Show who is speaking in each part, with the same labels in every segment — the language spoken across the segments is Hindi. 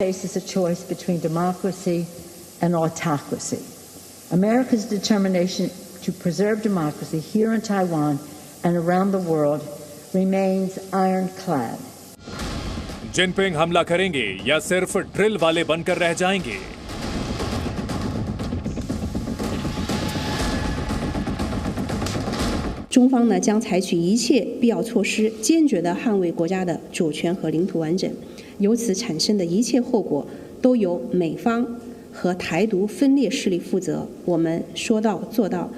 Speaker 1: faces a choice between democracy and autocracy. America's determination to preserve democracy here in Taiwan and around the world remains ironclad.
Speaker 2: Jinping हमला करेंगे या सिर्फ ड्रिल वाले बनकर रह जाएंगे?
Speaker 3: 中方呢将采取一切必要措施，坚决地捍卫国家的主权和领土完整。由此产生的一切后果都由美方和台独分裂势力负责。我们说到做到。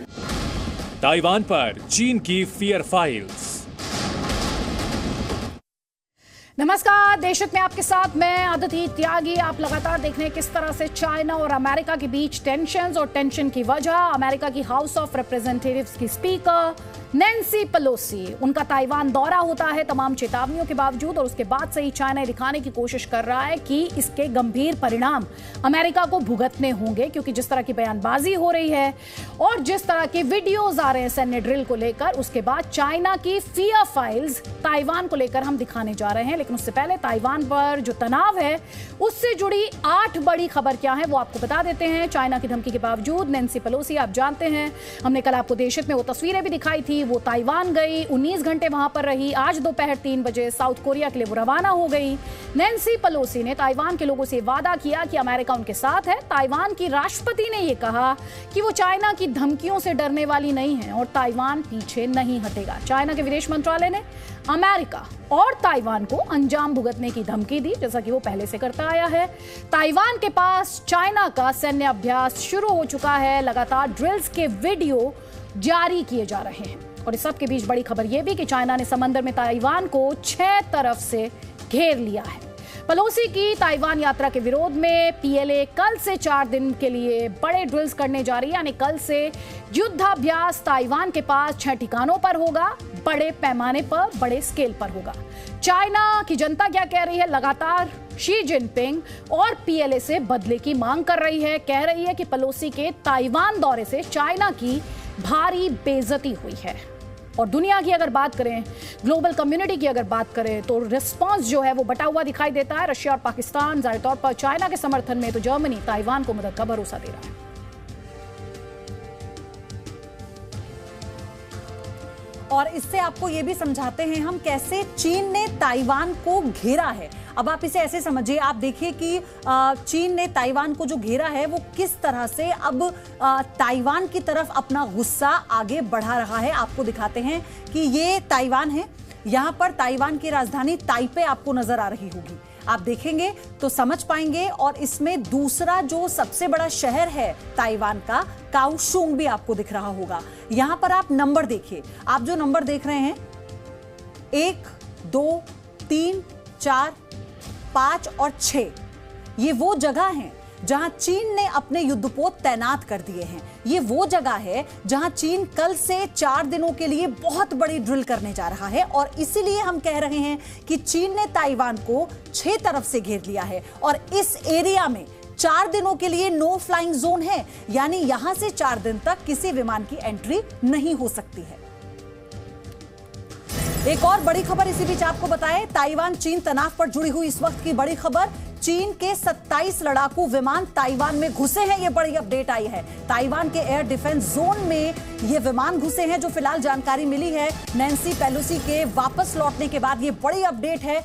Speaker 2: ताइवान पर चीन की फियर फाइल्स।
Speaker 4: नमस्कार, देशहित में आपके साथ मैं अदिति त्यागी। आप लगातार देख रहे हैं किस तरह से चाइना और अमेरिका के बीच टेंशन्स और टेंशन की वजह अमेरिका की हाउस ऑफ रिप्रेजेंटेटिव्स की स्पीकर नैन्सी पेलोसी, उनका ताइवान दौरा होता है तमाम चेतावनियों के बावजूद, और उसके बाद से ही चाइना दिखाने की कोशिश कर रहा है कि इसके गंभीर परिणाम अमेरिका को भुगतने होंगे, क्योंकि जिस तरह की बयानबाजी हो रही है और जिस तरह के वीडियोज आ रहे हैं सैन्य ड्रिल को लेकर, उसके बाद चाइना की फियर फाइल्स ताइवान को लेकर हम दिखाने जा रहे हैं। लेकिन उससे पहले ताइवान पर जो तनाव है उससे जुड़ी 8 बड़ी खबर क्या है वो आपको बता देते हैं। चाइना की धमकी के बावजूद नैन्सी पेलोसी, आप जानते हैं, हमने कल आपको देशहित में वो तस्वीरें भी दिखाई थी, वो ताइवान गई, 19 घंटे वहां पर रही, आज दोपहर 3 बजे साउथ कोरिया के लिए वो रवाना हो गई। नैन्सी पेलोसी ने ताइवान के लोगों से वादा किया कि अमेरिका उनके साथ है। ताइवान की राष्ट्रपति ने यह कहा कि वो चाइना की धमकियों से डरने वाली नहीं है और ताइवान पीछे नहीं हटेगा। चाइना के विदेश मंत्रालय ने अमेरिका और ताइवान को अंजाम भुगतने की धमकी दी, जैसा कि वो पहले से करता आया है। ताइवान के पास चाइना का सैन्य अभ्यास शुरू हो चुका है, लगातार ड्रिल्स के वीडियो जारी किए जा रहे हैं। और इस सब के बीच बड़ी खबर यह भी कि चाइना ने समंदर में ताइवान को 6 तरफ से घेर लिया है। पेलोसी की ताइवान यात्रा के विरोध में पीएलए कल से 4 दिन के लिए बड़े ड्रिल्स करने जा रही है, यानी कल से युद्धाभ्यास ताइवान के पास 6 ठिकानों पर होगा, बड़े पैमाने पर, बड़े स्केल पर होगा। चाइना की जनता क्या कह रही है? लगातार शी जिनपिंग और पीएलए से बदले की मांग कर रही है। कह रही है कि पेलोसी के ताइवान दौरे से चाइना की भारी बेइज्जती हुई है। और दुनिया की अगर बात करें, ग्लोबल कम्युनिटी की अगर बात करें, तो रिस्पांस जो है वो बटा हुआ दिखाई देता है। रशिया और पाकिस्तान जाहिर तौर पर चाइना के समर्थन में, तो जर्मनी ताइवान को मदद का भरोसा दे रहा है।
Speaker 5: और इससे आपको ये भी समझाते हैं हम कैसे चीन ने ताइवान को घेरा है। अब आप इसे ऐसे समझिए, आप देखिए कि चीन ने ताइवान को जो घेरा है वो किस तरह से अब ताइवान की तरफ अपना गुस्सा आगे बढ़ा रहा है। आपको दिखाते हैं कि ये ताइवान है, यहाँ पर ताइवान की राजधानी ताइपे आपको नजर आ रही होगी। आप देखेंगे तो समझ पाएंगे। और इसमें दूसरा जो सबसे बड़ा शहर है ताइवान का, काओशुंग, भी आपको दिख रहा होगा। यहां पर आप नंबर देखिए, आप जो नंबर देख रहे हैं 1, 2, 3, 4, 5 और 6, ये वो जगह हैं जहां चीन ने अपने युद्धपोत तैनात कर दिए हैं। ये वो जगह है जहां चीन कल से 4 दिनों के लिए बहुत बड़ी ड्रिल करने जा रहा है। और इसीलिए हम कह रहे हैं कि चीन ने ताइवान को 6 तरफ से घेर लिया है और इस एरिया में 4 दिनों के लिए नो फ्लाइंग जोन है, यानी यहां से 4 दिन तक किसी विमान की एंट्री नहीं हो सकती है। एक और बड़ी खबर इसी बीच आपको बताएं, ताइवान चीन तनाव पर जुड़ी हुई इस वक्त की बड़ी खबर, चीन के 27 लड़ाकू विमान ताइवान में घुसे हैं। यह बड़ी अपडेट आई है। ताइवान के एयर डिफेंस जोन में ये विमान घुसे हैं, जो फिलहाल जानकारी मिली है नैन्सी पेलोसी के वापस लौटने के बाद। ये बड़ी अपडेट है।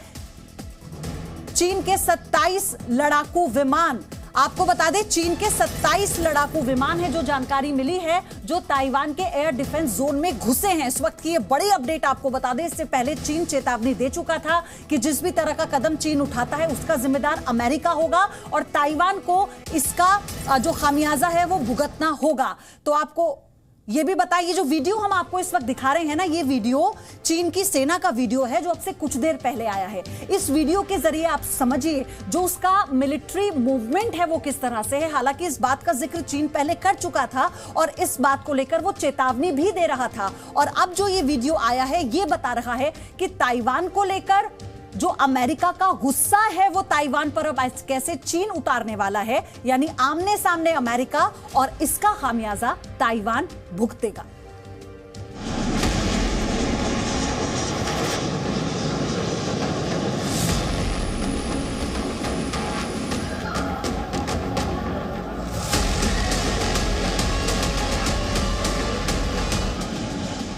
Speaker 5: चीन के 27 लड़ाकू विमान, आपको बता दें, चीन के 27 लड़ाकू विमान है जो जानकारी मिली है, जो ताइवान के एयर डिफेंस जोन में घुसे हैं। इस वक्त की ये बड़ी अपडेट आपको बता दें। इससे पहले चीन चेतावनी दे चुका था कि जिस भी तरह का कदम चीन उठाता है उसका जिम्मेदार अमेरिका होगा और ताइवान को इसका जो खामियाजा है वो भुगतना होगा। तो आपको ये भी बताइए, जो वीडियो हम आपको इस वक्त दिखा रहे हैं ना, ये वीडियो चीन की सेना का वीडियो है जो अब से कुछ देर पहले आया है। इस वीडियो के जरिए आप समझिए जो उसका मिलिट्री मूवमेंट है वो किस तरह से है। हालांकि इस बात का जिक्र चीन पहले कर चुका था और इस बात को लेकर वो चेतावनी भी दे रहा था। और अब जो ये वीडियो आया है ये बता रहा है कि ताइवान को लेकर जो अमेरिका का गुस्सा है वो ताइवान पर अब कैसे चीन उतारने वाला है, यानी आमने सामने अमेरिका, और इसका खामियाजा ताइवान भुगतेगा।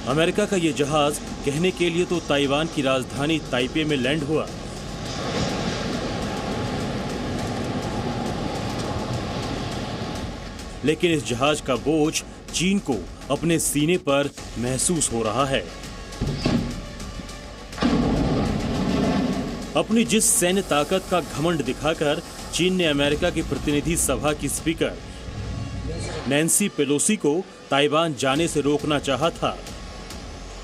Speaker 6: अमेरिका का ये जहाज कहने के लिए तो ताइवान की राजधानी ताइपे में लैंड हुआ, लेकिन इस जहाज का बोझ चीन को अपने सीने पर महसूस हो रहा है। अपनी जिस सैन्य ताकत का घमंड दिखाकर चीन ने अमेरिका की प्रतिनिधि सभा की स्पीकर नैन्सी पेलोसी को ताइवान जाने से रोकना चाहा था,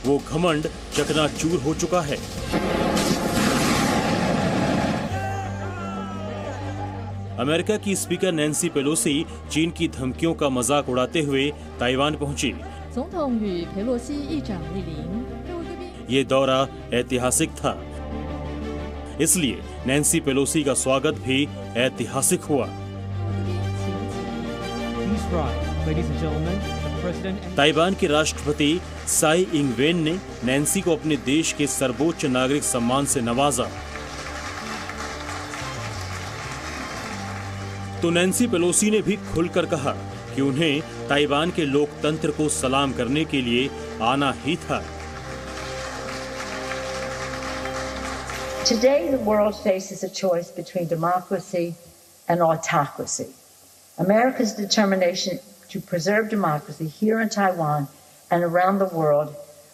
Speaker 6: वो घमंड चकनाचूर हो चुका है। अमेरिका की स्पीकर नैन्सी पेलोसी चीन की धमकियों का मजाक उड़ाते हुए ताइवान पहुंची। ये दौरा ऐतिहासिक था, इसलिए नैन्सी पेलोसी का स्वागत भी ऐतिहासिक हुआ। ताइवान के राष्ट्रपति साई इंग-वेन ने नैन्सी को अपने देश के सर्वोच्च नागरिक सम्मान से नवाजा। तो नैन्सी पेलोसी ने भी खुलकर कहा कि उन्हें ताइवान के लोकतंत्र को सलाम करने के लिए आना ही था।
Speaker 1: Today, the world faces a choice between democracy and autocracy. America's determination to preserve democracy here in Taiwan and around the world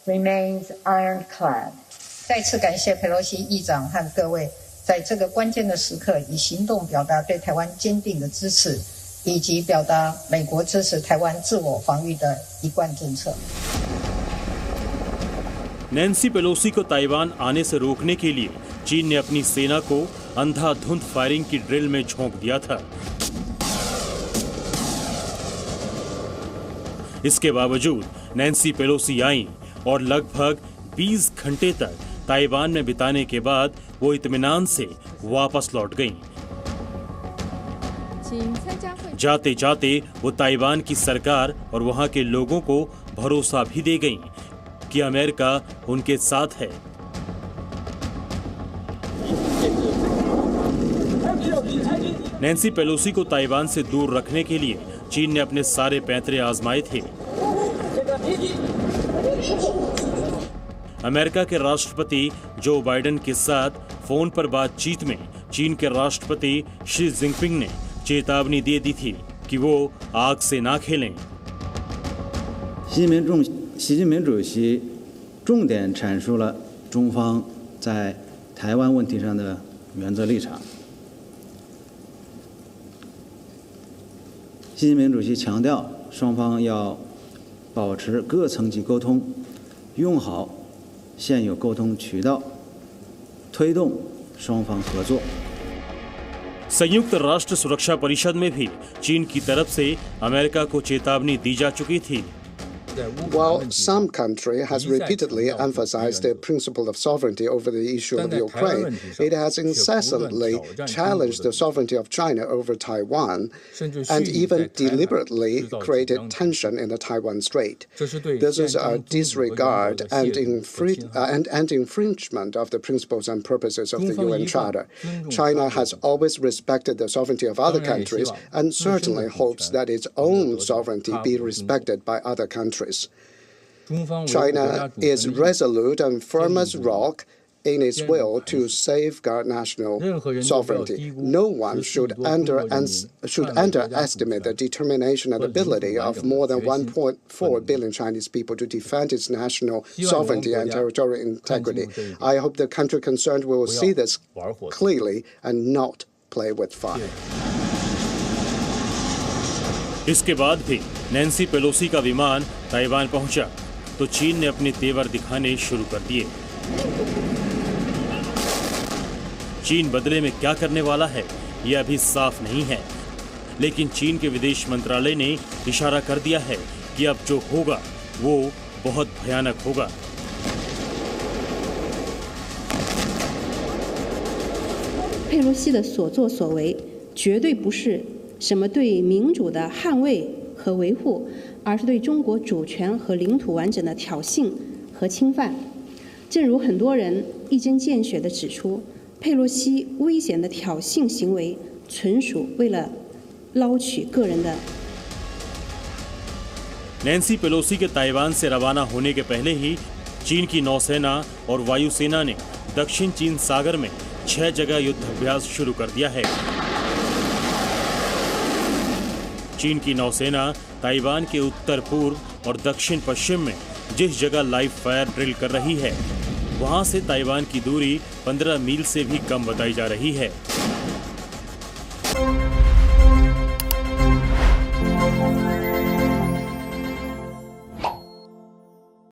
Speaker 1: remains ironclad.
Speaker 7: 再次感谢佩洛西议长和各位在这个关键的时刻以行动表达对台湾坚定的支持，以及表达美国支持台湾自我防御的一贯政策。
Speaker 6: Nancy Pelosi को ताइवान आने से रोकने के लिए चीन ने अपनी सेना को अंधाधुंध फायरिंग की ड्रिल में झोंक दिया था। इसके बावजूद नैन्सी पेलोसी आईं और लगभग 20 घंटे तक ताइवान में बिताने के बाद वो इत्मीनान से वापस लौट गईं। जाते जाते वो ताइवान की सरकार और वहां के लोगों को भरोसा भी दे गईं कि अमेरिका उनके साथ है। नैन्सी पेलोसी को ताइवान से दूर रखने के लिए चीन ने अपने सारे पैंतरे आजमाए थे। अमेरिका के राष्ट्रपति जो बाइडेन के साथ फोन पर बातचीत में चीन के राष्ट्रपति शी जिनपिंग ने चेतावनी दे दी थी कि वो आग से ना खेलें।
Speaker 8: 习近平主席重点阐述了中方在台湾问题上的原则立场。习近平主席强调，双方要保持各层级沟通，用好现有沟通渠道，推动双方合作。
Speaker 6: संयुक्त राष्ट्र सुरक्षा परिषद में भी चीन की तरफ से अमेरिका को चेतावनी दी जा चुकी थी।
Speaker 9: While some country has repeatedly emphasized the principle of sovereignty over the issue of Ukraine, it has incessantly challenged the sovereignty of China over Taiwan and even deliberately created tension in the Taiwan Strait. This is a disregard and infringement of the principles and purposes of the UN Charter. China has always respected the sovereignty of other countries and certainly hopes that its own sovereignty be respected by other countries. China is resolute and firm as rock in its will to safeguard national sovereignty. No one should underestimate the determination and ability of more than 1.4 billion Chinese people to defend its national sovereignty and territorial integrity. I hope the country concerned will see this clearly and not play with fire.
Speaker 6: इसके बाद भी नैन्सी पेलोसी का विमान ताइवान पहुंचा तो चीन ने अपने तेवर दिखाने शुरू कर दिए। चीन बदले में क्या करने वाला है ये अभी साफ नहीं है, लेकिन चीन के विदेश मंत्रालय ने इशारा कर दिया है कि अब जो होगा वो बहुत भयानक होगा।
Speaker 3: 佩洛西的所作所为绝对不是什么对民主的捍卫和维护，而是对中国主权和领土完整的挑衅和侵犯。正如很多人一针见血地指出，佩洛西危险的挑衅行为纯属为了捞取个人的
Speaker 6: नैन्सी पेलोसी के ताइवान से रवाना होने के पहले ही चीन की नौसेना और वायुसेना ने दक्षिण चीन सागर में 6 जगह युद्धाभ्यास शुरू कर दिया है। चीन की नौसेना ताइवान के उत्तर पूर्व और दक्षिण पश्चिम में जिस जगह लाइव फायर ड्रिल कर रही है, वहां से ताइवान की दूरी 15 मील से भी कम बताई जा रही है।